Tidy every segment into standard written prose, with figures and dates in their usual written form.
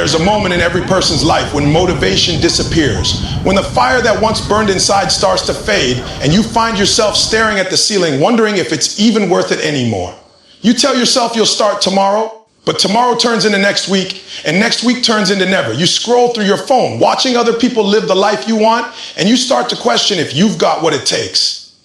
There's a moment in every person's life when motivation disappears, when the fire that once burned inside starts to fade, and you find yourself staring at the ceiling, wondering if it's even worth it anymore. You tell yourself you'll start tomorrow, but tomorrow turns into next week, and next week turns into never. You scroll through your phone, watching other people live the life you want, and you start to question if you've got what it takes.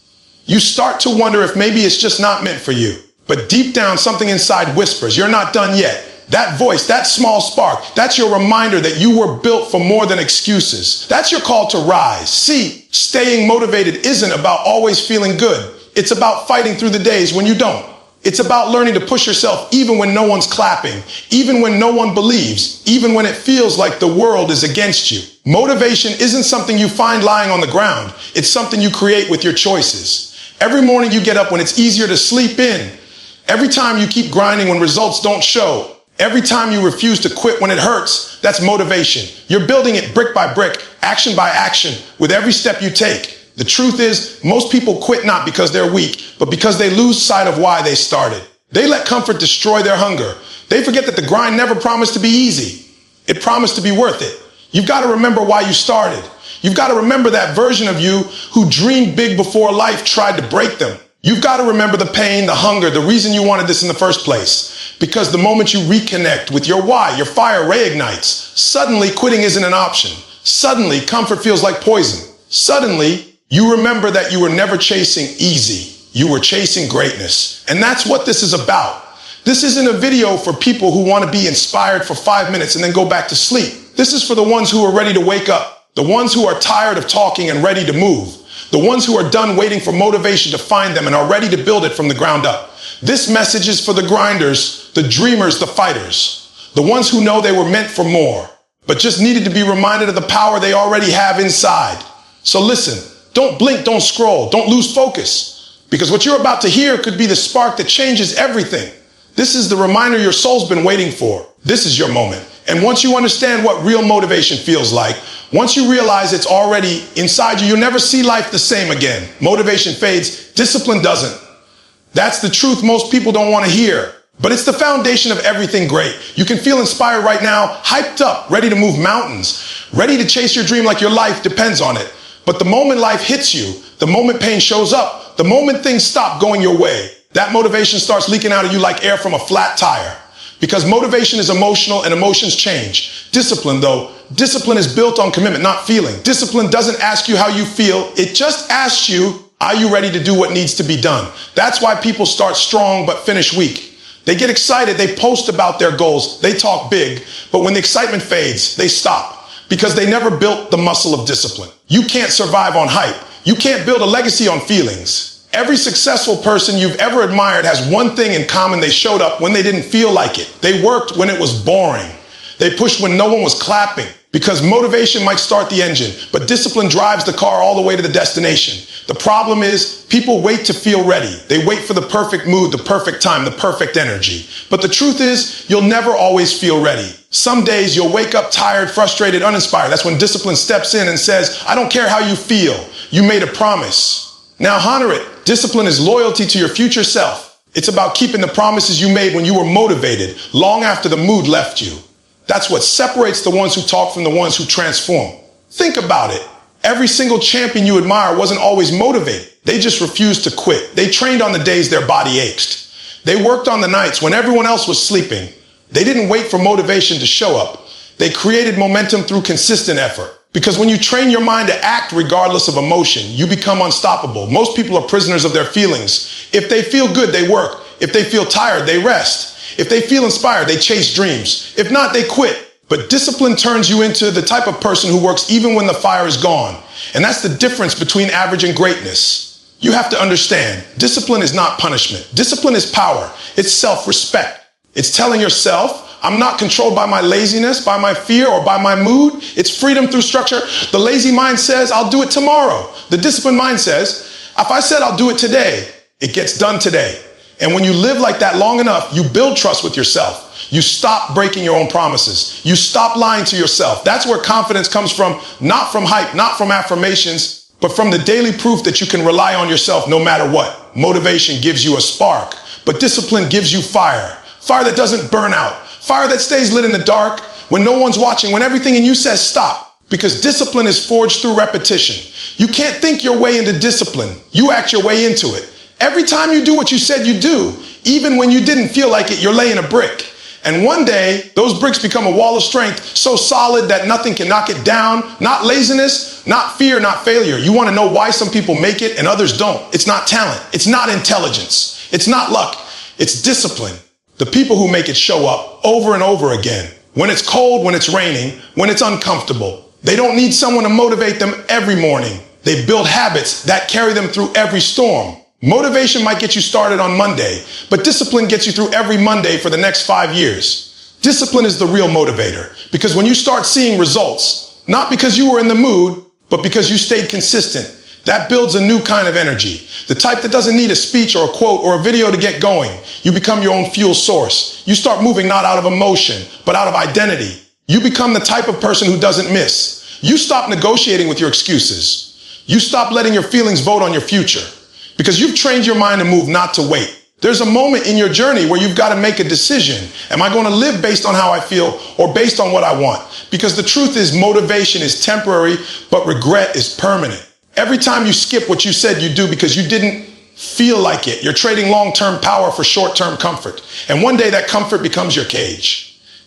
You start to wonder if maybe it's just not meant for you. But deep down, something inside whispers, you're not done yet. That voice, that small spark, that's your reminder that you were built for more than excuses. That's your call to rise. See, staying motivated isn't about always feeling good. It's about fighting through the days when you don't. It's about learning to push yourself even when no one's clapping, even when no one believes, even when it feels like the world is against you. Motivation isn't something you find lying on the ground. It's something you create with your choices. Every morning you get up when it's easier to sleep in. Every time you keep grinding when results don't show. Every time you refuse to quit when it hurts, that's motivation. You're building it brick by brick, action by action, with every step you take. The truth is, most people quit not because they're weak, but because they lose sight of why they started. They let comfort destroy their hunger. They forget that the grind never promised to be easy. It promised to be worth it. You've got to remember why you started. You've got to remember that version of you who dreamed big before life tried to break them. You've got to remember the pain, the hunger, the reason you wanted this in the first place. Because the moment you reconnect with your why, your fire reignites. Suddenly, quitting isn't an option. Suddenly, comfort feels like poison. Suddenly, you remember that you were never chasing easy. You were chasing greatness. And that's what this is about. This isn't a video for people who want to be inspired for 5 minutes and then go back to sleep. This is for the ones who are ready to wake up. The ones who are tired of talking and ready to move. The ones who are done waiting for motivation to find them and are ready to build it from the ground up. This message is for the grinders, the dreamers, the fighters. The ones who know they were meant for more, but just needed to be reminded of the power they already have inside. So listen. Don't blink, don't scroll, don't lose focus. Because what you're about to hear could be the spark that changes everything. This is the reminder your soul's been waiting for. This is your moment. And once you understand what real motivation feels like, once you realize it's already inside you, you'll never see life the same again. Motivation fades, discipline doesn't. That's the truth most people don't want to hear. But it's the foundation of everything great. You can feel inspired right now, hyped up, ready to move mountains, ready to chase your dream like your life depends on it. But the moment life hits you, the moment pain shows up, the moment things stop going your way, that motivation starts leaking out of you like air from a flat tire. Because motivation is emotional and emotions change. Discipline, though, discipline is built on commitment, not feeling. Discipline doesn't ask you how you feel. It just asks you, are you ready to do what needs to be done? That's why people start strong but finish weak. They get excited, they post about their goals, they talk big, but when the excitement fades, they stop. Because they never built the muscle of discipline. You can't survive on hype. You can't build a legacy on feelings. Every successful person you've ever admired has one thing in common: they showed up when they didn't feel like it. They worked when it was boring. They pushed when no one was clapping. Because motivation might start the engine, but discipline drives the car all the way to the destination. The problem is, people wait to feel ready. They wait for the perfect mood, the perfect time, the perfect energy. But the truth is, you'll never always feel ready. Some days you'll wake up tired, frustrated, uninspired. That's when discipline steps in and says, I don't care how you feel. You made a promise. Now honor it. Discipline is loyalty to your future self. It's about keeping the promises you made when you were motivated, long after the mood left you. That's what separates the ones who talk from the ones who transform. Think about it. Every single champion you admire wasn't always motivated. They just refused to quit. They trained on the days their body ached. They worked on the nights when everyone else was sleeping. They didn't wait for motivation to show up. They created momentum through consistent effort. Because when you train your mind to act regardless of emotion, you become unstoppable. Most people are prisoners of their feelings. If they feel good, they work. If they feel tired, they rest. If they feel inspired, they chase dreams. If not, they quit. But discipline turns you into the type of person who works even when the fire is gone. And that's the difference between average and greatness. You have to understand, discipline is not punishment. Discipline is power. It's self-respect. It's telling yourself, I'm not controlled by my laziness, by my fear, or by my mood. It's freedom through structure. The lazy mind says, I'll do it tomorrow. The disciplined mind says, if I said I'll do it today, it gets done today. And when you live like that long enough, you build trust with yourself. You stop breaking your own promises. You stop lying to yourself. That's where confidence comes from, not from hype, not from affirmations, but from the daily proof that you can rely on yourself no matter what. Motivation gives you a spark, but discipline gives you fire. Fire that doesn't burn out. Fire that stays lit in the dark. when no one's watching, when everything in you says stop. Because discipline is forged through repetition. You can't think your way into discipline. You act your way into it. Every time you do what you said you do, even when you didn't feel like it, you're laying a brick. And one day, those bricks become a wall of strength so solid that nothing can knock it down. Not laziness, not fear, not failure. You want to know why some people make it and others don't. It's not talent. It's not intelligence. It's not luck. It's discipline. The people who make it show up over and over again. When it's cold, when it's raining, when it's uncomfortable. They don't need someone to motivate them every morning. They build habits that carry them through every storm. Motivation might get you started on Monday, but discipline gets you through every Monday for the next 5 years. Discipline is the real motivator, because when you start seeing results, not because you were in the mood, but because you stayed consistent, that builds a new kind of energy. The type that doesn't need a speech or a quote or a video to get going. You become your own fuel source. You start moving not out of emotion, but out of identity. You become the type of person who doesn't miss. You stop negotiating with your excuses. You stop letting your feelings vote on your future. Because you've trained your mind to move, not to wait. There's a moment in your journey where you've got to make a decision. Am I going to live based on how I feel or based on what I want? Because the truth is motivation is temporary, but regret is permanent. Every time you skip what you said you do because you didn't feel like it, you're trading long-term power for short-term comfort. And one day that comfort becomes your cage.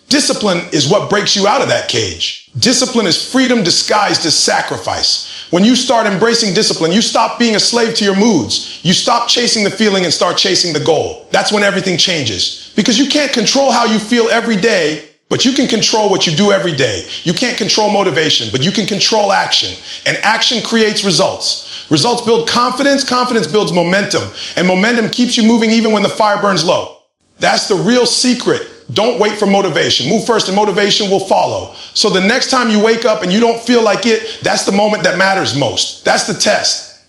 Discipline is what breaks you out of that cage. Discipline is freedom disguised as sacrifice. When you start embracing discipline, you stop being a slave to your moods. You stop chasing the feeling and start chasing the goal. That's when everything changes. Because you can't control how you feel every day, but you can control what you do every day. You can't control motivation, but you can control action. And action creates results. Results build confidence. Confidence builds momentum. And momentum keeps you moving even when the fire burns low. That's the real secret. Don't wait for motivation. Move first and motivation will follow. So the next time you wake up and you don't feel like it, that's the moment that matters most. That's the test.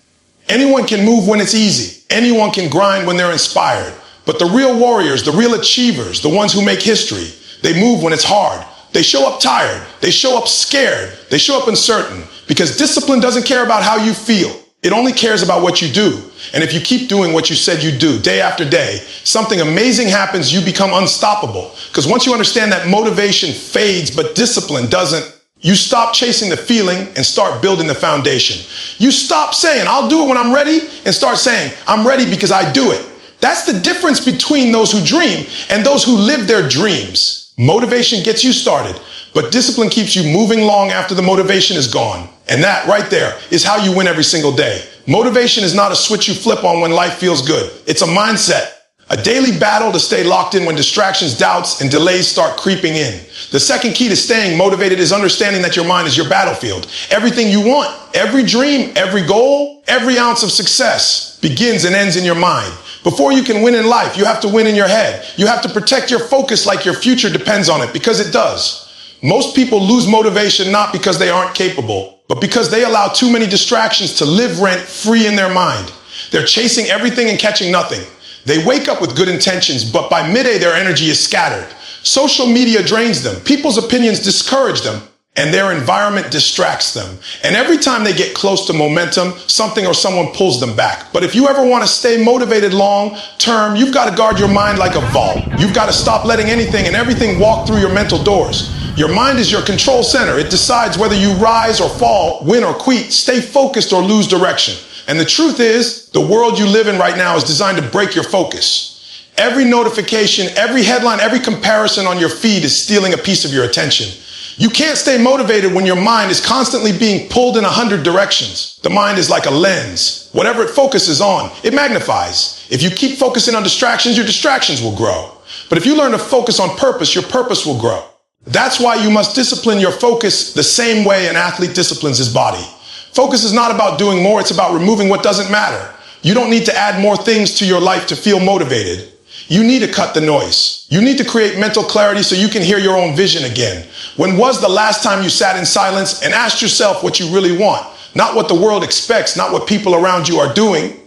Anyone can move when it's easy. Anyone can grind when they're inspired. But the real warriors, the real achievers, the ones who make history, they move when it's hard. They show up tired. They show up scared. They show up uncertain. Because discipline doesn't care about how you feel. It only cares about what you do. And if you keep doing what you said you do day after day, something amazing happens. You become unstoppable. Because once you understand that motivation fades, but discipline doesn't, you stop chasing the feeling and start building the foundation. You stop saying, I'll do it when I'm ready, and start saying, I'm ready because I do it. That's the difference between those who dream and those who live their dreams. Motivation gets you started, but discipline keeps you moving long after the motivation is gone. And that right there is how you win every single day. Motivation is not a switch you flip on when life feels good. It's a mindset, a daily battle to stay locked in when distractions, doubts, and delays start creeping in. The second key to staying motivated is understanding that your mind is your battlefield. Everything you want, every dream, every goal, every ounce of success begins and ends in your mind. Before you can win in life, you have to win in your head. You have to protect your focus like your future depends on it, because it does. Most people lose motivation not because they aren't capable, but because they allow too many distractions to live rent-free in their mind. They're chasing everything and catching nothing. They wake up with good intentions, but by midday their energy is scattered. Social media drains them. People's opinions discourage them, and their environment distracts them. And every time they get close to momentum, something or someone pulls them back. But if you ever want to stay motivated long term, you've got to guard your mind like a vault. You've got to stop letting anything and everything walk through your mental doors. Your mind is your control center. It decides whether you rise or fall, win or quit, stay focused or lose direction. And the truth is, the world you live in right now is designed to break your focus. Every notification, every headline, every comparison on your feed is stealing a piece of your attention. You can't stay motivated when your mind is constantly being pulled in 100 directions. The mind is like a lens. Whatever it focuses on, it magnifies. If you keep focusing on distractions, your distractions will grow. But if you learn to focus on purpose, your purpose will grow. That's why you must discipline your focus the same way an athlete disciplines his body. Focus is not about doing more, it's about removing what doesn't matter. You don't need to add more things to your life to feel motivated. You need to cut the noise. You need to create mental clarity so you can hear your own vision again. When was the last time you sat in silence and asked yourself what you really want? Not what the world expects, not what people around you are doing,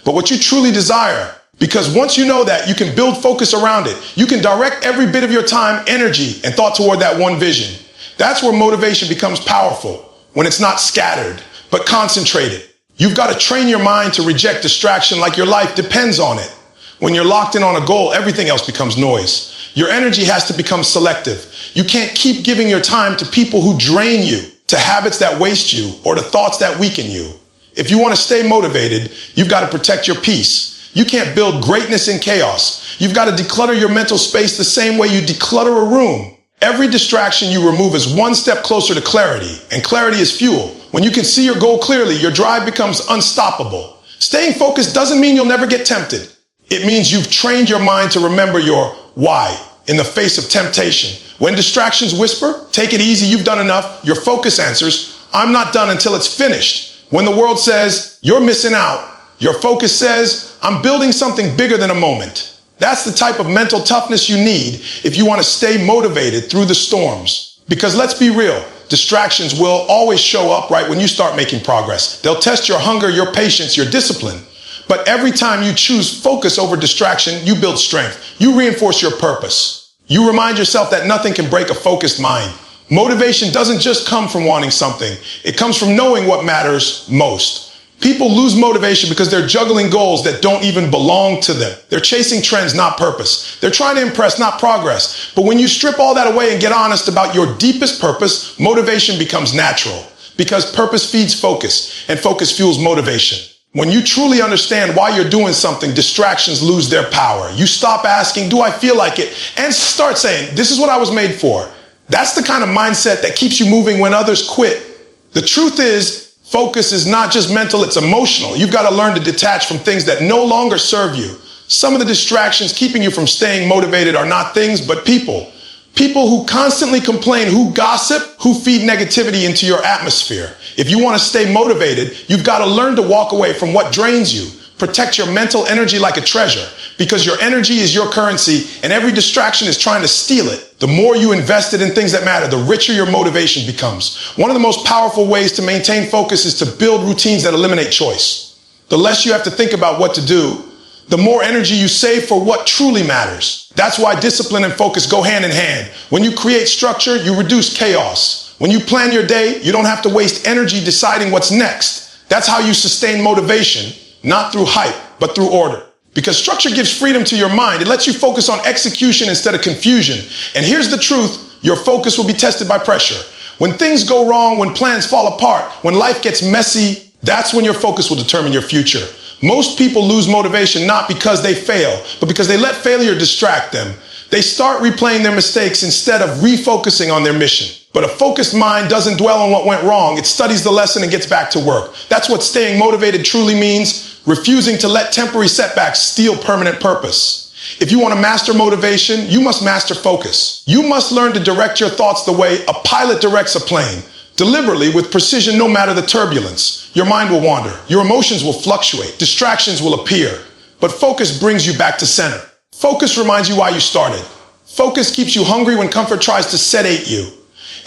but what you truly desire. Because once you know that, you can build focus around it. You can direct every bit of your time, energy, and thought toward that one vision. That's where motivation becomes powerful, when it's not scattered, but concentrated. You've got to train your mind to reject distraction like your life depends on it. When you're locked in on a goal, everything else becomes noise. Your energy has to become selective. You can't keep giving your time to people who drain you, to habits that waste you, or to thoughts that weaken you. If you want to stay motivated, you've got to protect your peace. You can't build greatness in chaos. You've got to declutter your mental space the same way you declutter a room. Every distraction you remove is one step closer to clarity, and clarity is fuel. When you can see your goal clearly, your drive becomes unstoppable. Staying focused doesn't mean you'll never get tempted. It means you've trained your mind to remember your why in the face of temptation. When distractions whisper, take it easy, you've done enough, your focus answers, I'm not done until it's finished. When the world says, you're missing out, your focus says, I'm building something bigger than a moment. That's the type of mental toughness you need if you want to stay motivated through the storms. Because let's be real, distractions will always show up right when you start making progress. They'll test your hunger, your patience, your discipline. But every time you choose focus over distraction, you build strength. You reinforce your purpose. You remind yourself that nothing can break a focused mind. Motivation doesn't just come from wanting something. It comes from knowing what matters most. People lose motivation because they're juggling goals that don't even belong to them. They're chasing trends, not purpose. They're trying to impress, not progress. But when you strip all that away and get honest about your deepest purpose, motivation becomes natural. Because purpose feeds focus, and focus fuels motivation. When you truly understand why you're doing something, distractions lose their power. You stop asking, do I feel like it? And start saying, this is what I was made for. That's the kind of mindset that keeps you moving when others quit. The truth is, focus is not just mental, it's emotional. You've got to learn to detach from things that no longer serve you. Some of the distractions keeping you from staying motivated are not things, but people. People who constantly complain, who gossip, who feed negativity into your atmosphere. If you want to stay motivated, you've got to learn to walk away from what drains you. Protect your mental energy like a treasure, because your energy is your currency and every distraction is trying to steal it. The more you invest it in things that matter, the richer your motivation becomes. One of the most powerful ways to maintain focus is to build routines that eliminate choice. The less you have to think about what to do, the more energy you save for what truly matters. That's why discipline and focus go hand in hand. When you create structure, you reduce chaos. When you plan your day, you don't have to waste energy deciding what's next. That's how you sustain motivation, not through hype, but through order. Because structure gives freedom to your mind. It lets you focus on execution instead of confusion. And here's the truth, your focus will be tested by pressure. When things go wrong, when plans fall apart, when life gets messy, that's when your focus will determine your future. Most people lose motivation not because they fail, but because they let failure distract them. They start replaying their mistakes instead of refocusing on their mission. But a focused mind doesn't dwell on what went wrong. It studies the lesson and gets back to work. That's what staying motivated truly means, refusing to let temporary setbacks steal permanent purpose. If you want to master motivation, you must master focus. You must learn to direct your thoughts the way a pilot directs a plane. Deliberately, with precision, no matter the turbulence. Your mind will wander. Your emotions will fluctuate. Distractions will appear. But focus brings you back to center. Focus reminds you why you started. Focus keeps you hungry when comfort tries to sedate you.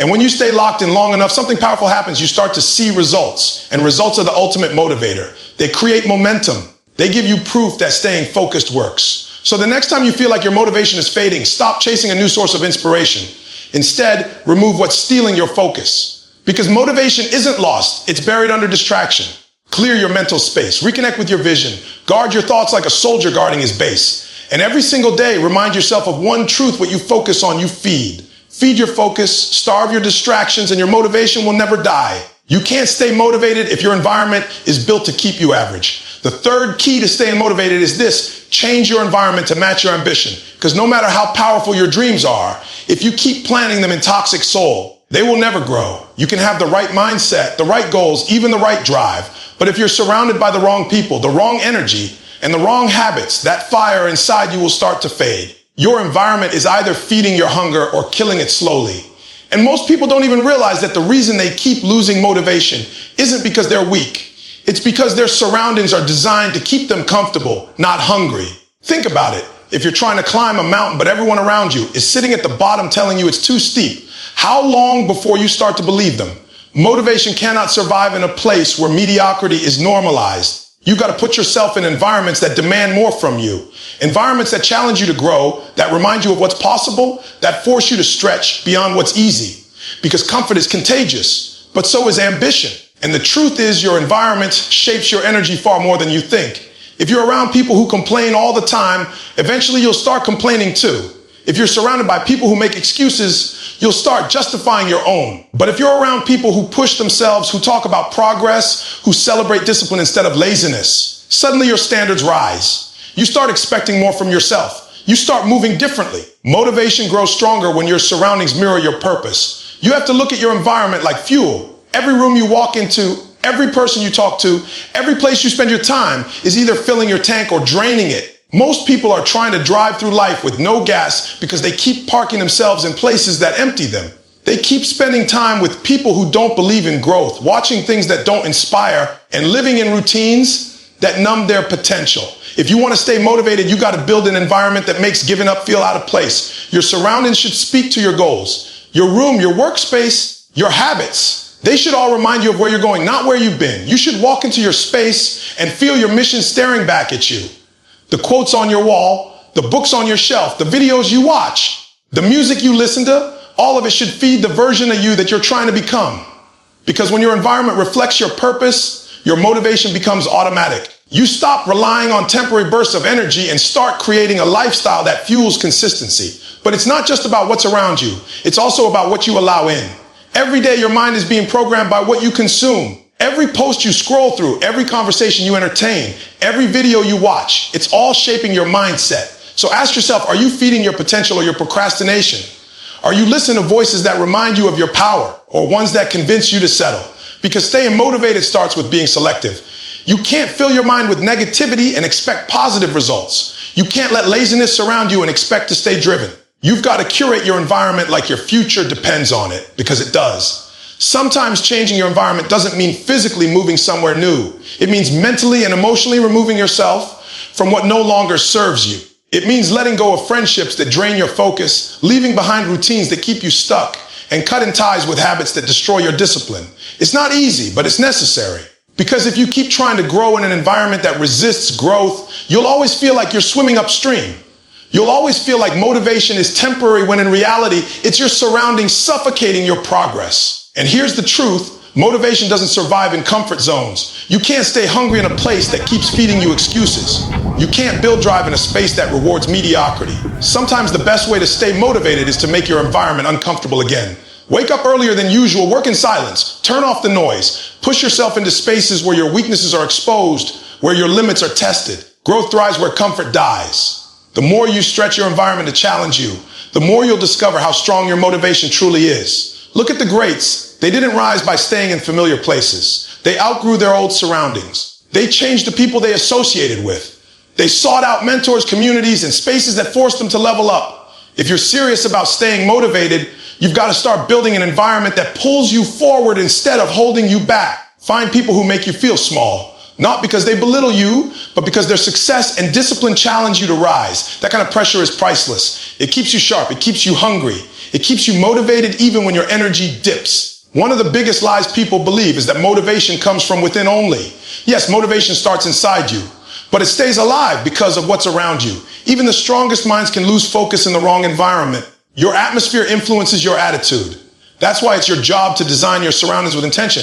And when you stay locked in long enough, something powerful happens. You start to see results. And results are the ultimate motivator. They create momentum. They give you proof that staying focused works. So the next time you feel like your motivation is fading, stop chasing a new source of inspiration. Instead, remove what's stealing your focus. Because motivation isn't lost, it's buried under distraction. Clear your mental space, reconnect with your vision, guard your thoughts like a soldier guarding his base. And every single day, remind yourself of one truth: what you focus on, you feed. Feed your focus, starve your distractions, and your motivation will never die. You can't stay motivated if your environment is built to keep you average. The third key to staying motivated is this: change your environment to match your ambition. Because no matter how powerful your dreams are, if you keep planting them in toxic soil, they will never grow. You can have the right mindset, the right goals, even the right drive. But if you're surrounded by the wrong people, the wrong energy, and the wrong habits, that fire inside you will start to fade. Your environment is either feeding your hunger or killing it slowly. And most people don't even realize that the reason they keep losing motivation isn't because they're weak. It's because their surroundings are designed to keep them comfortable, not hungry. Think about it. If you're trying to climb a mountain, but everyone around you is sitting at the bottom telling you it's too steep, how long before you start to believe them? Motivation cannot survive in a place where mediocrity is normalized. You got to put yourself in environments that demand more from you. Environments that challenge you to grow, that remind you of what's possible, that force you to stretch beyond what's easy. Because comfort is contagious, but so is ambition. And the truth is, your environment shapes your energy far more than you think. If you're around people who complain all the time, eventually you'll start complaining too. If you're surrounded by people who make excuses, you'll start justifying your own. But if you're around people who push themselves, who talk about progress, who celebrate discipline instead of laziness, suddenly your standards rise. You start expecting more from yourself. You start moving differently. Motivation grows stronger when your surroundings mirror your purpose. You have to look at your environment like fuel. Every room you walk into, every person you talk to, every place you spend your time is either filling your tank or draining it. Most people are trying to drive through life with no gas because they keep parking themselves in places that empty them. They keep spending time with people who don't believe in growth, watching things that don't inspire, and living in routines that numb their potential. If you want to stay motivated, you got to build an environment that makes giving up feel out of place. Your surroundings should speak to your goals. Your room, your workspace, your habits. They should all remind you of where you're going, not where you've been. You should walk into your space and feel your mission staring back at you. The quotes on your wall, the books on your shelf, the videos you watch, the music you listen to, all of it should feed the version of you that you're trying to become. Because when your environment reflects your purpose, your motivation becomes automatic. You stop relying on temporary bursts of energy and start creating a lifestyle that fuels consistency. But it's not just about what's around you. It's also about what you allow in. Every day your mind is being programmed by what you consume. Every post you scroll through, every conversation you entertain, every video you watch, it's all shaping your mindset. So ask yourself, are you feeding your potential or your procrastination? Are you listening to voices that remind you of your power or ones that convince you to settle? Because staying motivated starts with being selective. You can't fill your mind with negativity and expect positive results. You can't let laziness surround you and expect to stay driven. You've got to curate your environment like your future depends on it, because it does. Sometimes changing your environment doesn't mean physically moving somewhere new. It means mentally and emotionally removing yourself from what no longer serves you. It means letting go of friendships that drain your focus, leaving behind routines that keep you stuck, and cutting ties with habits that destroy your discipline. It's not easy, but it's necessary. Because if you keep trying to grow in an environment that resists growth, you'll always feel like you're swimming upstream. You'll always feel like motivation is temporary when in reality, it's your surroundings suffocating your progress. And here's the truth, motivation doesn't survive in comfort zones. You can't stay hungry in a place that keeps feeding you excuses. You can't build drive in a space that rewards mediocrity. Sometimes the best way to stay motivated is to make your environment uncomfortable again. Wake up earlier than usual, work in silence, turn off the noise, push yourself into spaces where your weaknesses are exposed, where your limits are tested. Growth thrives where comfort dies. The more you stretch your environment to challenge you, the more you'll discover how strong your motivation truly is. Look at the greats. They didn't rise by staying in familiar places. They outgrew their old surroundings. They changed the people they associated with. They sought out mentors, communities, and spaces that forced them to level up. If you're serious about staying motivated, you've got to start building an environment that pulls you forward instead of holding you back. Find people who make you feel small, not because they belittle you, but because their success and discipline challenge you to rise. That kind of pressure is priceless. It keeps you sharp. It keeps you hungry. It keeps you motivated even when your energy dips. One of the biggest lies people believe is that motivation comes from within only. Yes, motivation starts inside you, but it stays alive because of what's around you. Even the strongest minds can lose focus in the wrong environment. Your atmosphere influences your attitude. That's why it's your job to design your surroundings with intention.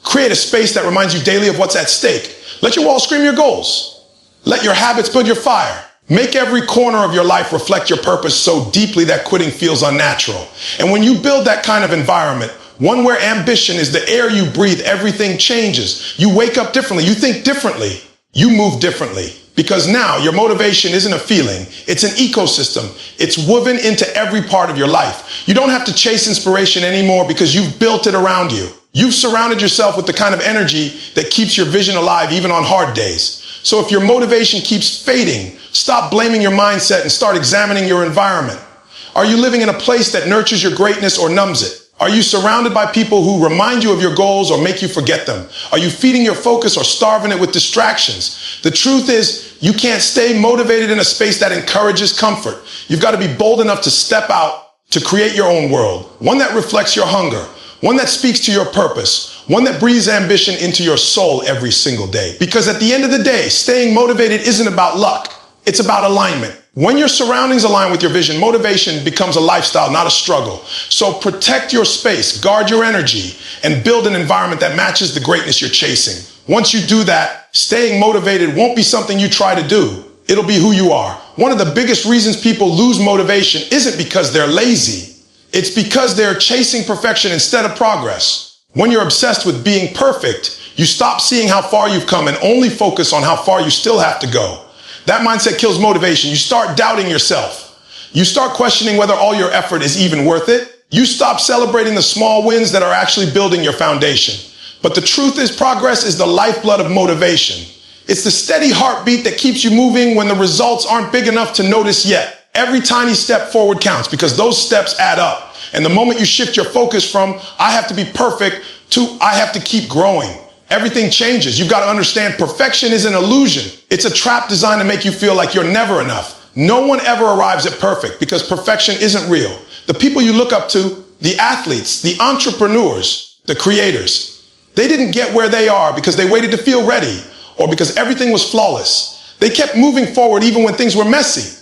Create a space that reminds you daily of what's at stake. Let your walls scream your goals. Let your habits build your fire. Make every corner of your life reflect your purpose so deeply that quitting feels unnatural. And when you build that kind of environment, one where ambition is the air you breathe, everything changes. You wake up differently. You think differently. You move differently. Because now your motivation isn't a feeling. It's an ecosystem. It's woven into every part of your life. You don't have to chase inspiration anymore because you've built it around you. You've surrounded yourself with the kind of energy that keeps your vision alive even on hard days. So if your motivation keeps fading, stop blaming your mindset and start examining your environment. Are you living in a place that nurtures your greatness or numbs it? Are you surrounded by people who remind you of your goals or make you forget them? Are you feeding your focus or starving it with distractions? The truth is, you can't stay motivated in a space that encourages comfort. You've got to be bold enough to step out, to create your own world, one that reflects your hunger, one that speaks to your purpose, one that breathes ambition into your soul every single day. Because at the end of the day, staying motivated isn't about luck. It's about alignment. When your surroundings align with your vision, motivation becomes a lifestyle, not a struggle. So protect your space, guard your energy, and build an environment that matches the greatness you're chasing. Once you do that, staying motivated won't be something you try to do. It'll be who you are. One of the biggest reasons people lose motivation isn't because they're lazy. It's because they're chasing perfection instead of progress. When you're obsessed with being perfect, you stop seeing how far you've come and only focus on how far you still have to go. That mindset kills motivation. You start doubting yourself. You start questioning whether all your effort is even worth it. You stop celebrating the small wins that are actually building your foundation. But the truth is, progress is the lifeblood of motivation. It's the steady heartbeat that keeps you moving when the results aren't big enough to notice yet. Every tiny step forward counts because those steps add up. And the moment you shift your focus from, I have to be perfect, to, I have to keep growing, everything changes. You've got to understand perfection is an illusion. It's a trap designed to make you feel like you're never enough. No one ever arrives at perfect because perfection isn't real. The people you look up to, the athletes, the entrepreneurs, the creators, they didn't get where they are because they waited to feel ready or because everything was flawless. They kept moving forward even when things were messy.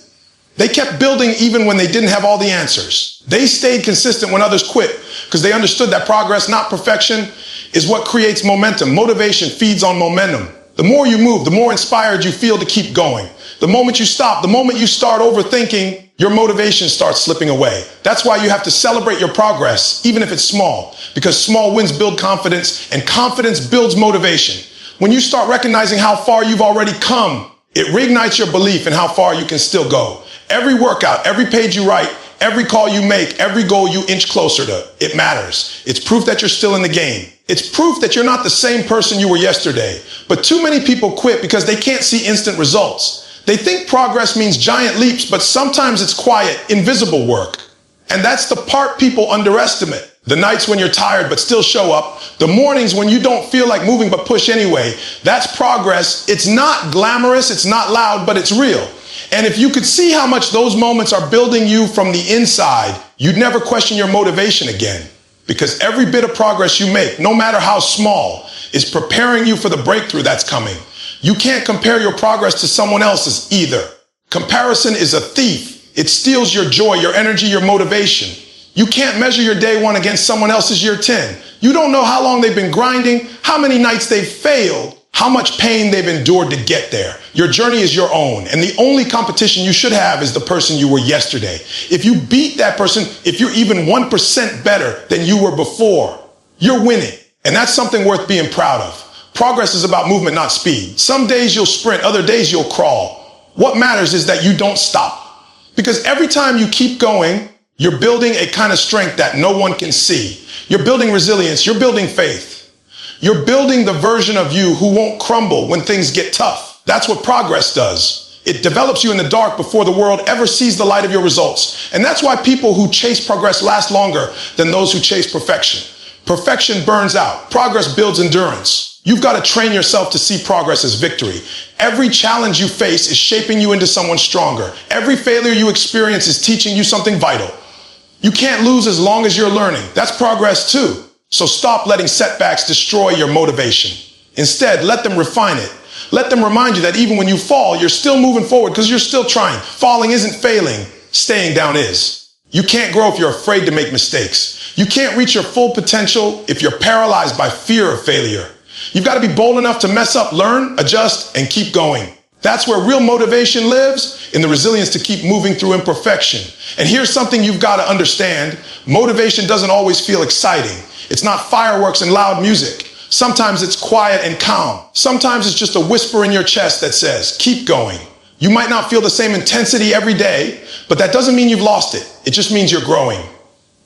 They kept building even when they didn't have all the answers. They stayed consistent when others quit because they understood that progress, not perfection, is what creates momentum. Motivation feeds on momentum. The more you move, the more inspired you feel to keep going. The moment you stop, the moment you start overthinking, your motivation starts slipping away. That's why you have to celebrate your progress, even if it's small, because small wins build confidence and confidence builds motivation. When you start recognizing how far you've already come, it reignites your belief in how far you can still go. Every workout, every page you write, every call you make, every goal you inch closer to, it matters. It's proof that you're still in the game. It's proof that you're not the same person you were yesterday. But too many people quit because they can't see instant results. They think progress means giant leaps, but sometimes it's quiet, invisible work. And that's the part people underestimate. The nights when you're tired but still show up, the mornings when you don't feel like moving but push anyway, that's progress. It's not glamorous, it's not loud, but it's real. And if you could see how much those moments are building you from the inside, you'd never question your motivation again. Because every bit of progress you make, no matter how small, is preparing you for the breakthrough that's coming. You can't compare your progress to someone else's either. Comparison is a thief. It steals your joy, your energy, your motivation. You can't measure your day one against someone else's year 10. You don't know how long they've been grinding, how many nights they've failed, how much pain they've endured to get there. Your journey is your own, and the only competition you should have is the person you were yesterday. If you beat that person, if you're even 1% better than you were before, you're winning. And that's something worth being proud of. Progress is about movement, not speed. Some days you'll sprint, other days you'll crawl. What matters is that you don't stop. Because every time you keep going, you're building a kind of strength that no one can see. You're building resilience, you're building faith. You're building the version of you who won't crumble when things get tough. That's what progress does. It develops you in the dark before the world ever sees the light of your results. And that's why people who chase progress last longer than those who chase perfection. Perfection burns out. Progress builds endurance. You've got to train yourself to see progress as victory. Every challenge you face is shaping you into someone stronger. Every failure you experience is teaching you something vital. You can't lose as long as you're learning. That's progress too. So stop letting setbacks destroy your motivation. Instead, let them refine it. Let them remind you that even when you fall, you're still moving forward because you're still trying. Falling isn't failing. Staying down is. You can't grow if you're afraid to make mistakes. You can't reach your full potential if you're paralyzed by fear of failure. You've got to be bold enough to mess up, learn, adjust, and keep going. That's where real motivation lives, in the resilience to keep moving through imperfection. And here's something you've got to understand. Motivation doesn't always feel exciting. It's not fireworks and loud music. Sometimes it's quiet and calm. Sometimes it's just a whisper in your chest that says, keep going. You might not feel the same intensity every day, but that doesn't mean you've lost it. It just means you're growing.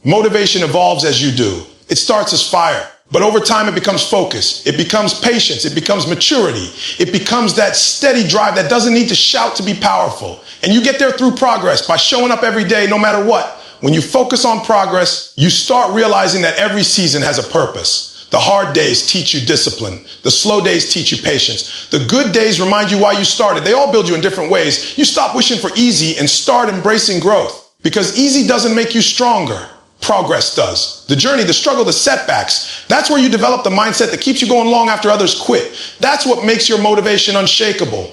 Motivation evolves as you do. It starts as fire, but over time it becomes focus. It becomes patience. It becomes maturity. It becomes that steady drive that doesn't need to shout to be powerful. And you get there through progress by showing up every day, no matter what. When you focus on progress, you start realizing that every season has a purpose. The hard days teach you discipline. The slow days teach you patience. The good days remind you why you started. They all build you in different ways. You stop wishing for easy and start embracing growth. Because easy doesn't make you stronger. Progress does. The journey, the struggle, the setbacks, that's where you develop the mindset that keeps you going long after others quit. That's what makes your motivation unshakable.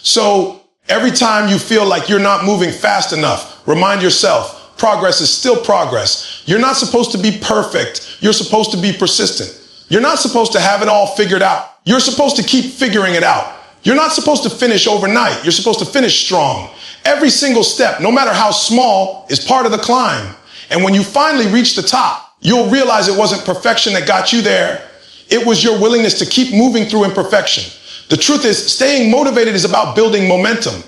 So every time you feel like you're not moving fast enough, remind yourself, progress is still progress. You're not supposed to be perfect. You're supposed to be persistent. You're not supposed to have it all figured out. You're supposed to keep figuring it out. You're not supposed to finish overnight. You're supposed to finish strong. Every single step, no matter how small, is part of the climb. And when you finally reach the top, you'll realize it wasn't perfection that got you there. It was your willingness to keep moving through imperfection. The truth is, staying motivated is about building momentum.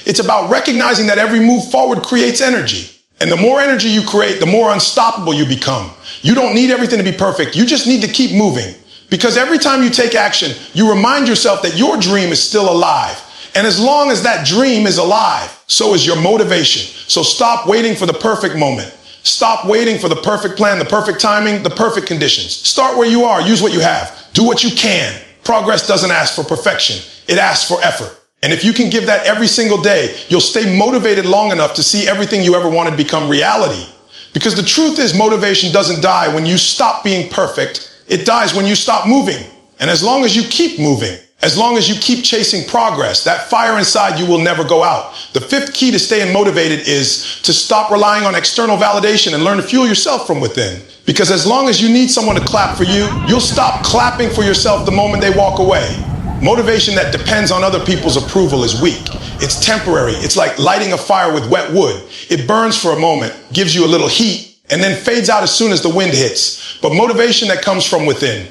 It's about recognizing that every move forward creates energy. And the more energy you create, the more unstoppable you become. You don't need everything to be perfect. You just need to keep moving. Because every time you take action, you remind yourself that your dream is still alive. And as long as that dream is alive, so is your motivation. So stop waiting for the perfect moment. Stop waiting for the perfect plan, the perfect timing, the perfect conditions. Start where you are. Use what you have. Do what you can. Progress doesn't ask for perfection. It asks for effort. And if you can give that every single day, you'll stay motivated long enough to see everything you ever wanted become reality. Because the truth is, motivation doesn't die when you stop being perfect. It dies when you stop moving. And as long as you keep moving, as long as you keep chasing progress, that fire inside you will never go out. The fifth key to staying motivated is to stop relying on external validation and learn to fuel yourself from within. Because as long as you need someone to clap for you, you'll stop clapping for yourself the moment they walk away. Motivation that depends on other people's approval is weak. It's temporary. It's like lighting a fire with wet wood. It burns for a moment, gives you a little heat, and then fades out as soon as the wind hits. But motivation that comes from within,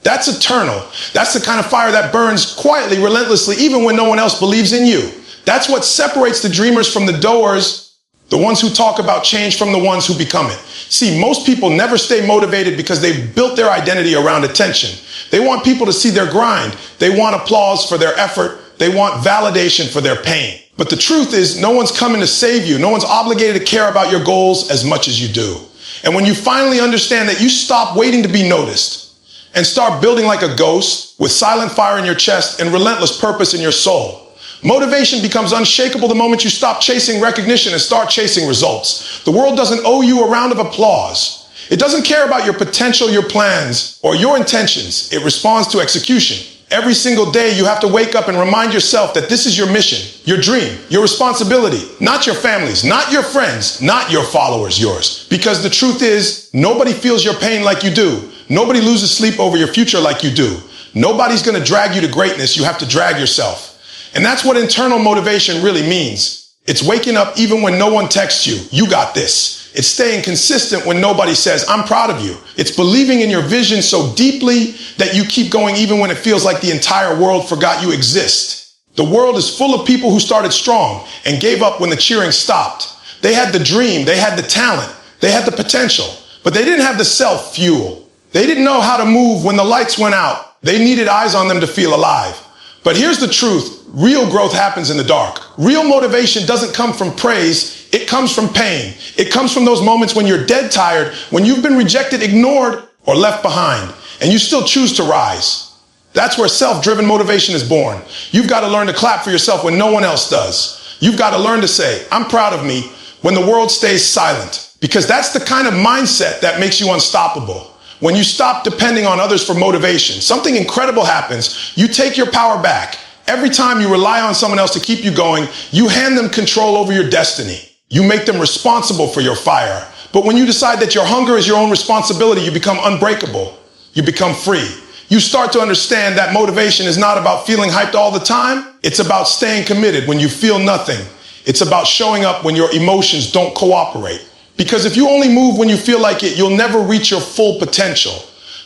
that's eternal. That's the kind of fire that burns quietly, relentlessly, even when no one else believes in you. That's what separates the dreamers from the doers, the ones who talk about change from the ones who become it. See, most people never stay motivated because they've built their identity around attention. They want people to see their grind. They want applause for their effort. They want validation for their pain. But the truth is, no one's coming to save you. No one's obligated to care about your goals as much as you do. And when you finally understand that, you stop waiting to be noticed and start building like a ghost with silent fire in your chest and relentless purpose in your soul. Motivation becomes unshakable the moment you stop chasing recognition and start chasing results. The world doesn't owe you a round of applause. It doesn't care about your potential, your plans, or your intentions. It responds to execution. Every single day you have to wake up and remind yourself that this is your mission, your dream, your responsibility, not your family's, not your friends, not your followers, yours. Because the truth is, nobody feels your pain like you do. Nobody loses sleep over your future like you do. Nobody's going to drag you to greatness. You have to drag yourself. And that's what internal motivation really means. It's waking up even when no one texts you. You got this. It's staying consistent when nobody says, I'm proud of you. It's believing in your vision so deeply that you keep going even when it feels like the entire world forgot you exist. The world is full of people who started strong and gave up when the cheering stopped. They had the dream, they had the talent, they had the potential, but they didn't have the self-fuel. They didn't know how to move when the lights went out. They needed eyes on them to feel alive. But here's the truth. Real growth happens in the dark. Real motivation doesn't come from praise. It comes from pain. It comes from those moments when you're dead tired, when you've been rejected, ignored, or left behind, and you still choose to rise. That's where self-driven motivation is born. You've got to learn to clap for yourself when no one else does. You've got to learn to say, I'm proud of me, when the world stays silent. Because that's the kind of mindset that makes you unstoppable. When you stop depending on others for motivation, something incredible happens. You take your power back. Every time you rely on someone else to keep you going, you hand them control over your destiny. You make them responsible for your fire. But when you decide that your hunger is your own responsibility, you become unbreakable. You become free. You start to understand that motivation is not about feeling hyped all the time. It's about staying committed when you feel nothing. It's about showing up when your emotions don't cooperate. Because if you only move when you feel like it, you'll never reach your full potential.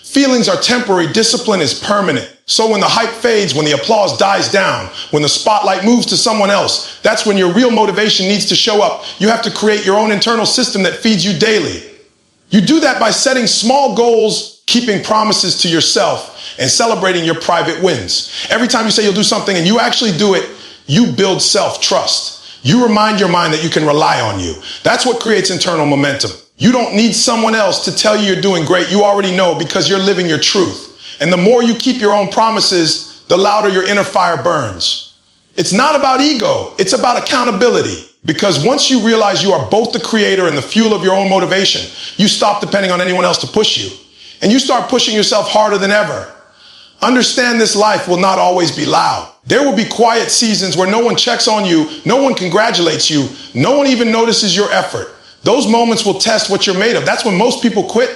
Feelings are temporary, discipline is permanent. So when the hype fades, when the applause dies down, when the spotlight moves to someone else, that's when your real motivation needs to show up. You have to create your own internal system that feeds you daily. You do that by setting small goals, keeping promises to yourself, and celebrating your private wins. Every time you say you'll do something and you actually do it, you build self-trust. You remind your mind that you can rely on you. That's what creates internal momentum. You don't need someone else to tell you you're doing great. You already know because you're living your truth. And the more you keep your own promises, the louder your inner fire burns. It's not about ego. It's about accountability. Because once you realize you are both the creator and the fuel of your own motivation, you stop depending on anyone else to push you. And you start pushing yourself harder than ever. Understand this life will not always be loud. There will be quiet seasons where no one checks on you, no one congratulates you, no one even notices your effort. Those moments will test what you're made of. That's when most people quit.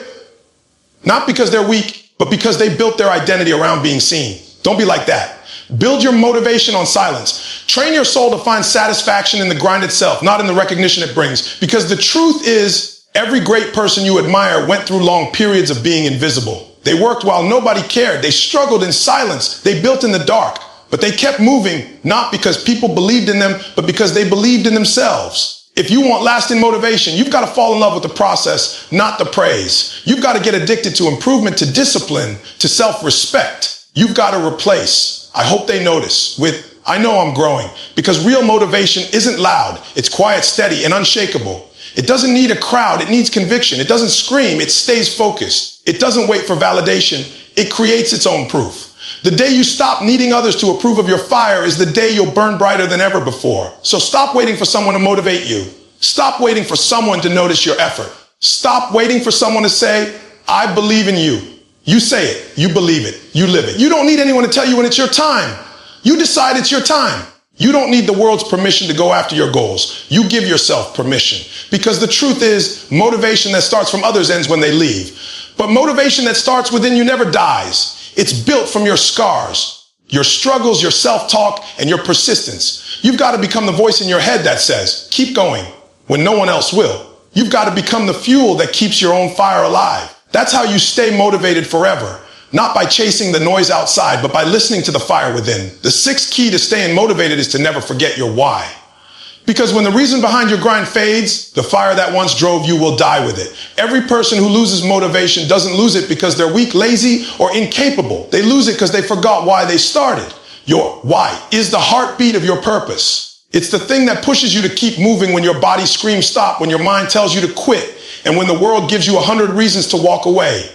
Not because they're weak, but because they built their identity around being seen. Don't be like that. Build your motivation on silence. Train your soul to find satisfaction in the grind itself, not in the recognition it brings. Because the truth is, Every great person you admire went through long periods of being invisible. They worked while nobody cared. They struggled in silence. They built in the dark. But they kept moving, not because people believed in them, but because they believed in themselves. If you want lasting motivation, you've got to fall in love with the process, not the praise. You've got to get addicted to improvement, to discipline, to self-respect. You've got to replace, I hope they notice, with, I know I'm growing. Because real motivation isn't loud. It's quiet, steady, and unshakable. It doesn't need a crowd. It needs conviction. It doesn't scream. It stays focused. It doesn't wait for validation. It creates its own proof. The day you stop needing others to approve of your fire is the day you'll burn brighter than ever before. So stop waiting for someone to motivate you. Stop waiting for someone to notice your effort. Stop waiting for someone to say, I believe in you. You say it, you believe it, you live it. You don't need anyone to tell you when it's your time. You decide it's your time. You don't need the world's permission to go after your goals. You give yourself permission. Because the truth is, motivation that starts from others ends when they leave. But motivation that starts within you never dies. It's built from your scars, your struggles, your self-talk, and your persistence. You've got to become the voice in your head that says, keep going, when no one else will. You've got to become the fuel that keeps your own fire alive. That's how you stay motivated forever. Not by chasing the noise outside, but by listening to the fire within. The sixth key to staying motivated is to never forget your why. Because when the reason behind your grind fades, the fire that once drove you will die with it. Every person who loses motivation doesn't lose it because they're weak, lazy, or incapable. They lose it because they forgot why they started. Your why is the heartbeat of your purpose. It's the thing that pushes you to keep moving when your body screams stop, when your mind tells you to quit, and when the world gives you 100 reasons to walk away.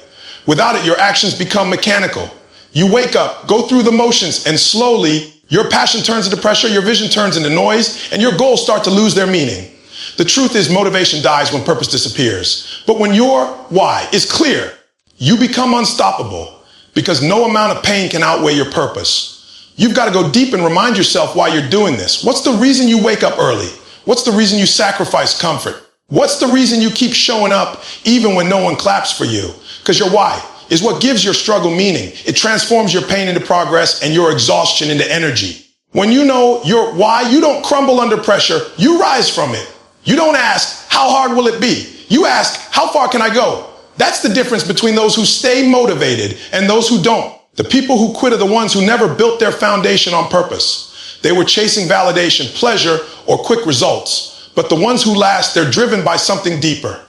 Without it, your actions become mechanical. You wake up, go through the motions, and slowly, your passion turns into pressure, your vision turns into noise, and your goals start to lose their meaning. The truth is, motivation dies when purpose disappears. But when your why is clear, you become unstoppable because no amount of pain can outweigh your purpose. You've got to go deep and remind yourself why you're doing this. What's the reason you wake up early? What's the reason you sacrifice comfort? What's the reason you keep showing up even when no one claps for you? Because your why is what gives your struggle meaning. It transforms your pain into progress and your exhaustion into energy. When you know your why, you don't crumble under pressure, you rise from it. You don't ask, how hard will it be? You ask, how far can I go? That's the difference between those who stay motivated and those who don't. The people who quit are the ones who never built their foundation on purpose. They were chasing validation, pleasure, or quick results. But the ones who last, they're driven by something deeper.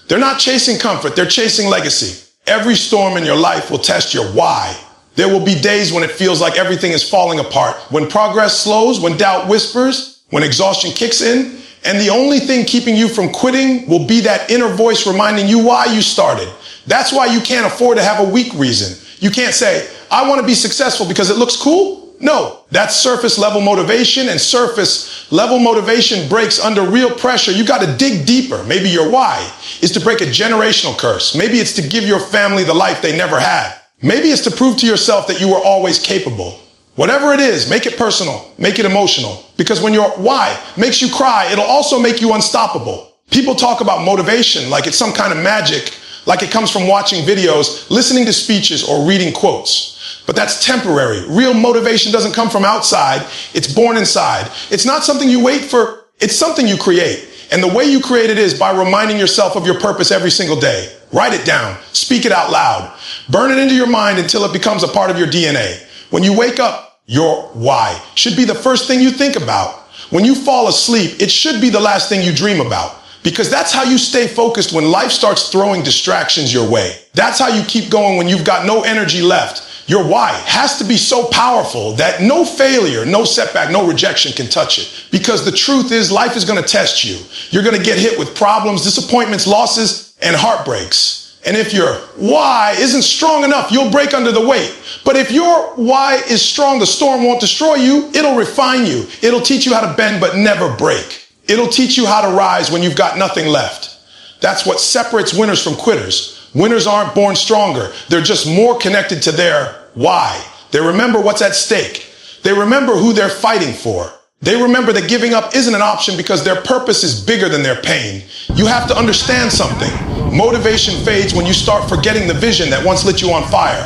They're not chasing comfort, they're chasing legacy. Every storm in your life will test your why. There will be days when it feels like everything is falling apart, when progress slows, when doubt whispers, when exhaustion kicks in, and the only thing keeping you from quitting will be that inner voice reminding you why you started. That's why you can't afford to have a weak reason. You can't say, I want to be successful because it looks cool. No, that's surface level motivation, and surface level motivation breaks under real pressure. You got to dig deeper. Maybe your why is to break a generational curse. Maybe it's to give your family the life they never had. Maybe it's to prove to yourself that you were always capable. Whatever it is, make it personal, make it emotional. Because when your why makes you cry, it'll also make you unstoppable. People talk about motivation like it's some kind of magic, like it comes from watching videos, listening to speeches, or reading quotes. But that's temporary. Real motivation doesn't come from outside. It's born inside. It's not something you wait for. It's something you create. And the way you create it is by reminding yourself of your purpose every single day. Write it down. Speak it out loud. Burn it into your mind until it becomes a part of your DNA. When you wake up, your why should be the first thing you think about. When you fall asleep, it should be the last thing you dream about. Because that's how you stay focused when life starts throwing distractions your way. That's how you keep going when you've got no energy left. Your why has to be so powerful that no failure, no setback, no rejection can touch it. Because the truth is, life is going to test you. You're going to get hit with problems, disappointments, losses, and heartbreaks. And if your why isn't strong enough, you'll break under the weight. But if your why is strong, the storm won't destroy you. It'll refine you. It'll teach you how to bend but never break. It'll teach you how to rise when you've got nothing left. That's what separates winners from quitters. Winners aren't born stronger. They're just more connected to their why. They remember what's at stake. They remember who they're fighting for. They remember that giving up isn't an option because their purpose is bigger than their pain. You have to understand something. Motivation fades when you start forgetting the vision that once lit you on fire.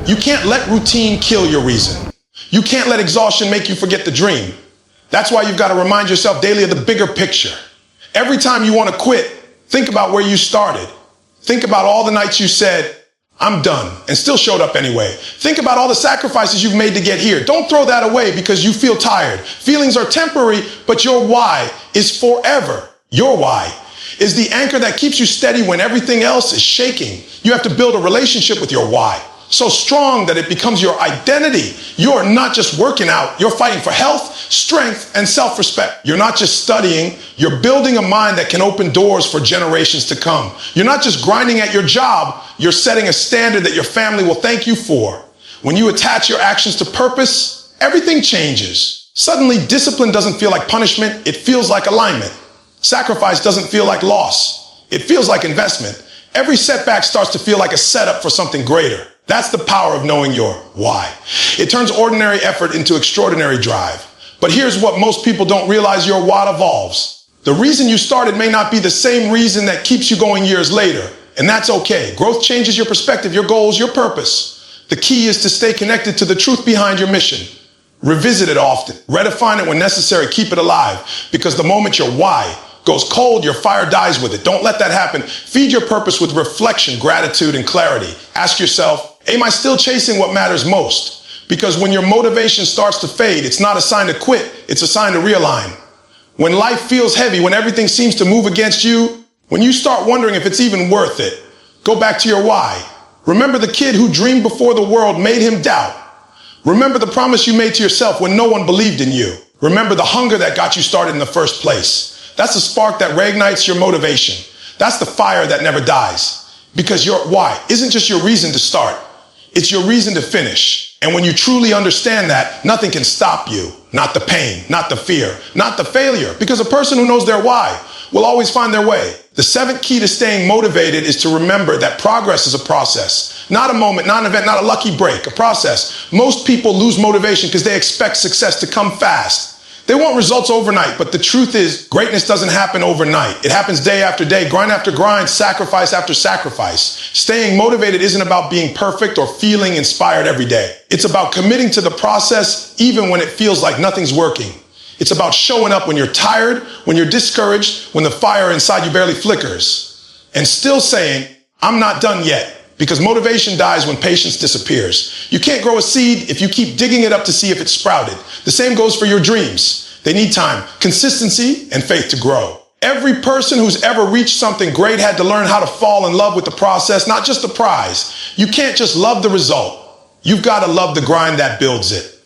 You can't let routine kill your reason. You can't let exhaustion make you forget the dream. That's why you've got to remind yourself daily of the bigger picture. Every time you want to quit, Think about where you started. Think about all the nights you said, I'm done, and still showed up anyway. Think about all the sacrifices you've made to get here. Don't throw that away because you feel tired. Feelings are temporary, but your why is forever. Your why is the anchor that keeps you steady when everything else is shaking. You have to build a relationship with your why, so strong that it becomes your identity. You're not just working out, you're fighting for health, strength, and self-respect. You're not just studying, you're building a mind that can open doors for generations to come. You're not just grinding at your job, you're setting a standard that your family will thank you for. When you attach your actions to purpose, everything changes. Suddenly, discipline doesn't feel like punishment, it feels like alignment. Sacrifice doesn't feel like loss, it feels like investment. Every setback starts to feel like a setup for something greater. That's the power of knowing your why. It turns ordinary effort into extraordinary drive. But here's what most people don't realize: your what evolves. The reason you started may not be the same reason that keeps you going years later, and that's okay. Growth changes your perspective, your goals, your purpose. The key is to stay connected to the truth behind your mission. Revisit it often, redefine it when necessary, keep it alive, because the moment your why goes cold, your fire dies with it. Don't let that happen. Feed your purpose with reflection, gratitude, and clarity. Ask yourself, am I still chasing what matters most? Because when your motivation starts to fade, it's not a sign to quit, it's a sign to realign. When life feels heavy, when everything seems to move against you, when you start wondering if it's even worth it, go back to your why. Remember the kid who dreamed before the world made him doubt. Remember the promise you made to yourself when no one believed in you. Remember the hunger that got you started in the first place. That's the spark that reignites your motivation. That's the fire that never dies. Because your why isn't just your reason to start, it's your reason to finish. And when you truly understand that, nothing can stop you. Not the pain, not the fear, not the failure. Because a person who knows their why will always find their way. The seventh key to staying motivated is to remember that progress is a process. Not a moment, not an event, not a lucky break, a process. Most people lose motivation because they expect success to come fast. They want results overnight, but the truth is greatness doesn't happen overnight. It happens day after day, grind after grind, sacrifice after sacrifice. Staying motivated isn't about being perfect or feeling inspired every day. It's about committing to the process even when it feels like nothing's working. It's about showing up when you're tired, when you're discouraged, when the fire inside you barely flickers, and still saying, I'm not done yet. Because motivation dies when patience disappears. You can't grow a seed if you keep digging it up to see if it's sprouted. The same goes for your dreams. They need time, consistency, and faith to grow. Every person who's ever reached something great had to learn how to fall in love with the process, not just the prize. You can't just love the result. You've got to love the grind that builds it.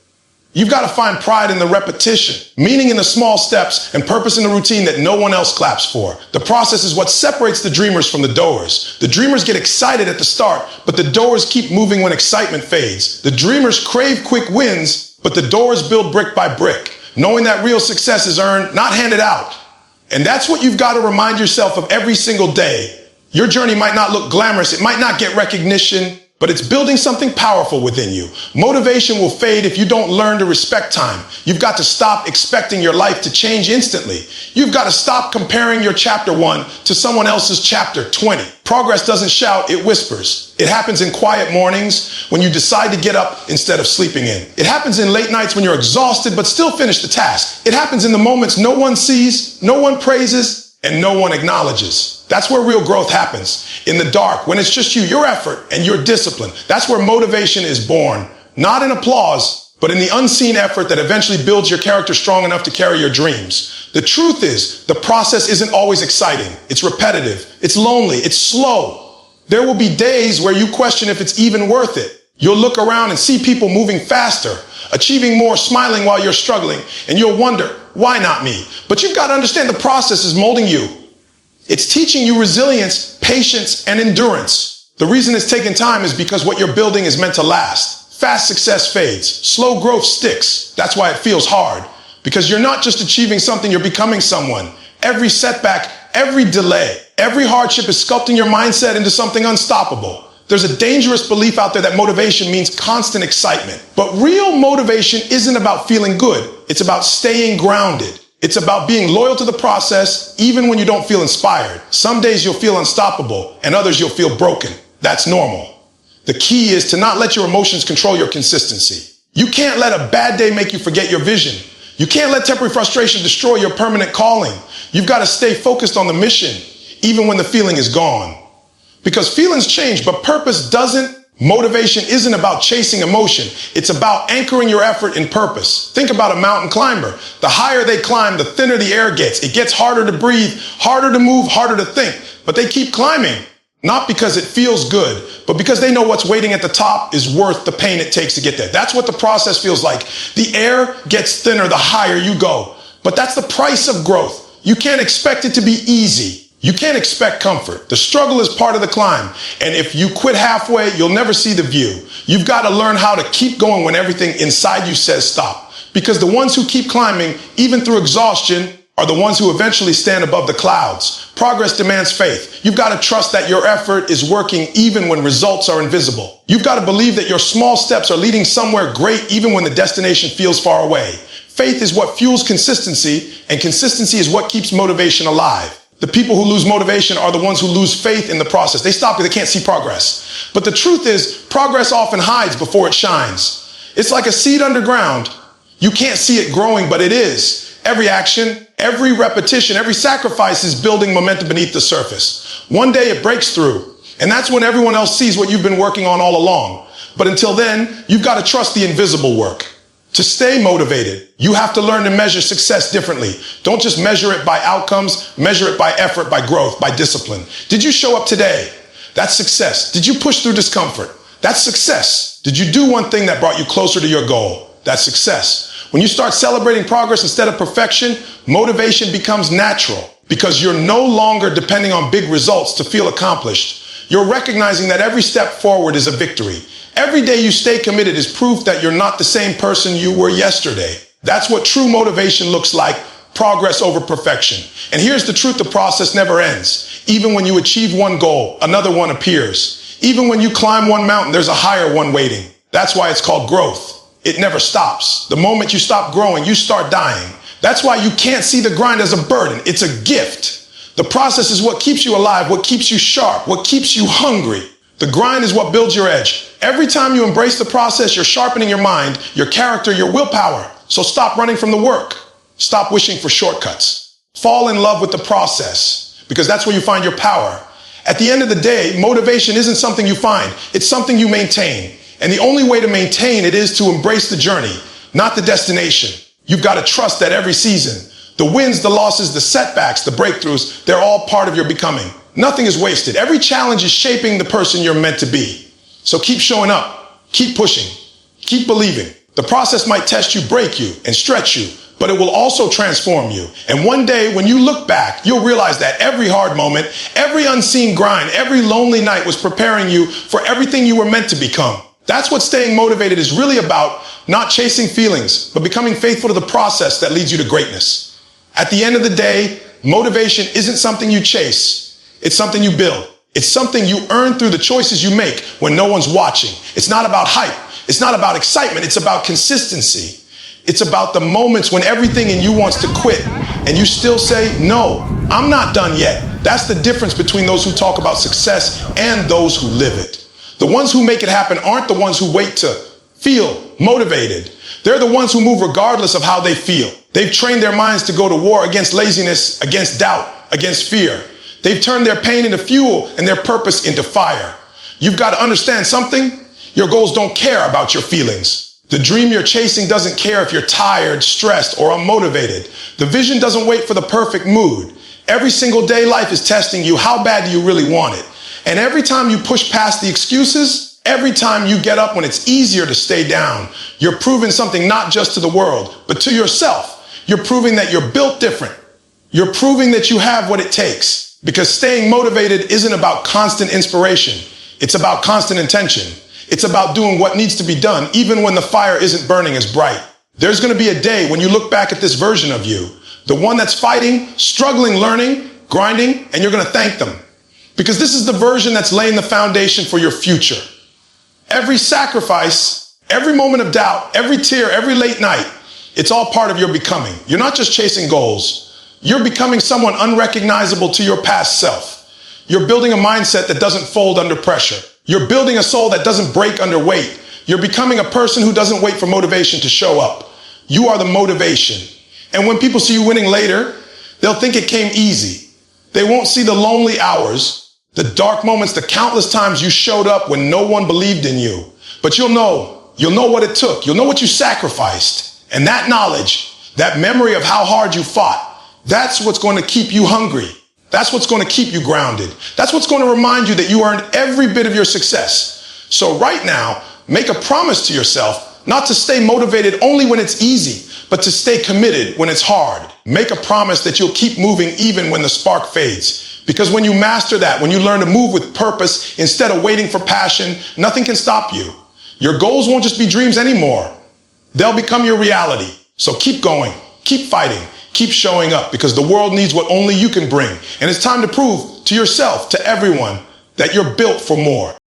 You've got to find pride in the repetition, meaning in the small steps, and purpose in the routine that no one else claps for. The process is what separates the dreamers from the doers. The dreamers get excited at the start, but the doers keep moving when excitement fades. The dreamers crave quick wins, but the doers build brick by brick, knowing that real success is earned, not handed out. And that's what you've got to remind yourself of every single day. Your journey might not look glamorous, it might not get recognition, but it's building something powerful within you. Motivation will fade if you don't learn to respect time. You've got to stop expecting your life to change instantly. You've got to stop comparing your chapter 1 to someone else's chapter 20. Progress doesn't shout, it whispers. It happens in quiet mornings when you decide to get up instead of sleeping in. It happens in late nights when you're exhausted but still finish the task. It happens in the moments no one sees, no one praises, and no one acknowledges. That's where real growth happens. In the dark, when it's just you, your effort, and your discipline. That's where motivation is born. Not in applause, but in the unseen effort that eventually builds your character strong enough to carry your dreams. The truth is, the process isn't always exciting. It's repetitive. It's lonely. It's slow. There will be days where you question if it's even worth it. You'll look around and see people moving faster, achieving more, smiling while you're struggling, and you'll wonder, why not me? But you've got to understand the process is molding you. It's teaching you resilience, patience, and endurance. The reason it's taking time is because what you're building is meant to last. Fast success fades. Slow growth sticks. That's why it feels hard. Because you're not just achieving something, you're becoming someone. Every setback, every delay, every hardship is sculpting your mindset into something unstoppable. There's a dangerous belief out there that motivation means constant excitement. But real motivation isn't about feeling good. It's about staying grounded. It's about being loyal to the process, even when you don't feel inspired. Some days you'll feel unstoppable, and others you'll feel broken. That's normal. The key is to not let your emotions control your consistency. You can't let a bad day make you forget your vision. You can't let temporary frustration destroy your permanent calling. You've got to stay focused on the mission. even when the feeling is gone. Because feelings change, but purpose doesn't. Motivation isn't about chasing emotion. It's about anchoring your effort in purpose. Think about a mountain climber. The higher they climb, the thinner the air gets. It gets harder to breathe, harder to move, harder to think. But they keep climbing, not because it feels good, but because they know what's waiting at the top is worth the pain it takes to get there. That's what the process feels like. The air gets thinner the higher you go. But that's the price of growth. You can't expect it to be easy. You can't expect comfort. The struggle is part of the climb. And if you quit halfway, you'll never see the view. You've got to learn how to keep going when everything inside you says stop. Because the ones who keep climbing, even through exhaustion, are the ones who eventually stand above the clouds. Progress demands faith. You've got to trust that your effort is working even when results are invisible. You've got to believe that your small steps are leading somewhere great even when the destination feels far away. Faith is what fuels consistency, and consistency is what keeps motivation alive. The people who lose motivation are the ones who lose faith in the process. They stop because they can't see progress. But the truth is, progress often hides before it shines. It's like a seed underground. You can't see it growing, but it is. Every action, every repetition, every sacrifice is building momentum beneath the surface. One day it breaks through, and that's when everyone else sees what you've been working on all along. But until then, you've got to trust the invisible work. To stay motivated, you have to learn to measure success differently. Don't just measure it by outcomes, measure it by effort, by growth, by discipline. Did you show up today? That's success. Did you push through discomfort? That's success. Did you do one thing that brought you closer to your goal? That's success. When you start celebrating progress instead of perfection, motivation becomes natural because you're no longer depending on big results to feel accomplished. You're recognizing that every step forward is a victory. Every day you stay committed is proof that you're not the same person you were yesterday. That's what true motivation looks like, progress over perfection. And here's the truth, the process never ends. Even when you achieve one goal, another one appears. Even when you climb one mountain, there's a higher one waiting. That's why it's called growth. It never stops. The moment you stop growing, you start dying. That's why you can't see the grind as a burden. It's a gift. The process is what keeps you alive, what keeps you sharp, what keeps you hungry. The grind is what builds your edge. Every time you embrace the process, you're sharpening your mind, your character, your willpower. So stop running from the work. Stop wishing for shortcuts. Fall in love with the process, because that's where you find your power. At the end of the day, motivation isn't something you find. It's something you maintain. And the only way to maintain it is to embrace the journey, not the destination. You've got to trust that every season, the wins, the losses, the setbacks, the breakthroughs, they're all part of your becoming. Nothing is wasted. Every challenge is shaping the person you're meant to be. So keep showing up, keep pushing, keep believing. The process might test you, break you, and stretch you, but it will also transform you. And one day when you look back, you'll realize that every hard moment, every unseen grind, every lonely night was preparing you for everything you were meant to become. That's what staying motivated is really about, not chasing feelings, but becoming faithful to the process that leads you to greatness. At the end of the day, motivation isn't something you chase. It's something you build. It's something you earn through the choices you make when no one's watching. It's not about hype. It's not about excitement. It's about consistency. It's about the moments when everything in you wants to quit and you still say, no, I'm not done yet. That's the difference between those who talk about success and those who live it. The ones who make it happen aren't the ones who wait to feel motivated. They're the ones who move regardless of how they feel. They've trained their minds to go to war against laziness, against doubt, against fear. They've turned their pain into fuel and their purpose into fire. You've got to understand something. Your goals don't care about your feelings. The dream you're chasing doesn't care if you're tired, stressed, or unmotivated. The vision doesn't wait for the perfect mood. Every single day life is testing you. How bad do you really want it? And every time you push past the excuses, every time you get up when it's easier to stay down, you're proving something not just to the world, but to yourself. You're proving that you're built different. You're proving that you have what it takes. Because staying motivated isn't about constant inspiration. It's about constant intention. It's about doing what needs to be done, even when the fire isn't burning as bright. There's going to be a day when you look back at this version of you, the one that's fighting, struggling, learning, grinding, and you're going to thank them. Because this is the version that's laying the foundation for your future. Every sacrifice, every moment of doubt, every tear, every late night, it's all part of your becoming. You're not just chasing goals. You're becoming someone unrecognizable to your past self. You're building a mindset that doesn't fold under pressure. You're building a soul that doesn't break under weight. You're becoming a person who doesn't wait for motivation to show up. You are the motivation. And when people see you winning later, they'll think it came easy. They won't see the lonely hours, the dark moments, the countless times you showed up when no one believed in you. But you'll know what it took. You'll know what you sacrificed. And that knowledge, that memory of how hard you fought, that's what's going to keep you hungry. That's what's going to keep you grounded. That's what's going to remind you that you earned every bit of your success. So right now, make a promise to yourself not to stay motivated only when it's easy, but to stay committed when it's hard. Make a promise that you'll keep moving even when the spark fades. Because when you master that, when you learn to move with purpose instead of waiting for passion, nothing can stop you. Your goals won't just be dreams anymore. They'll become your reality. So keep going, keep fighting, keep showing up, because the world needs what only you can bring. And it's time to prove to yourself, to everyone, that you're built for more.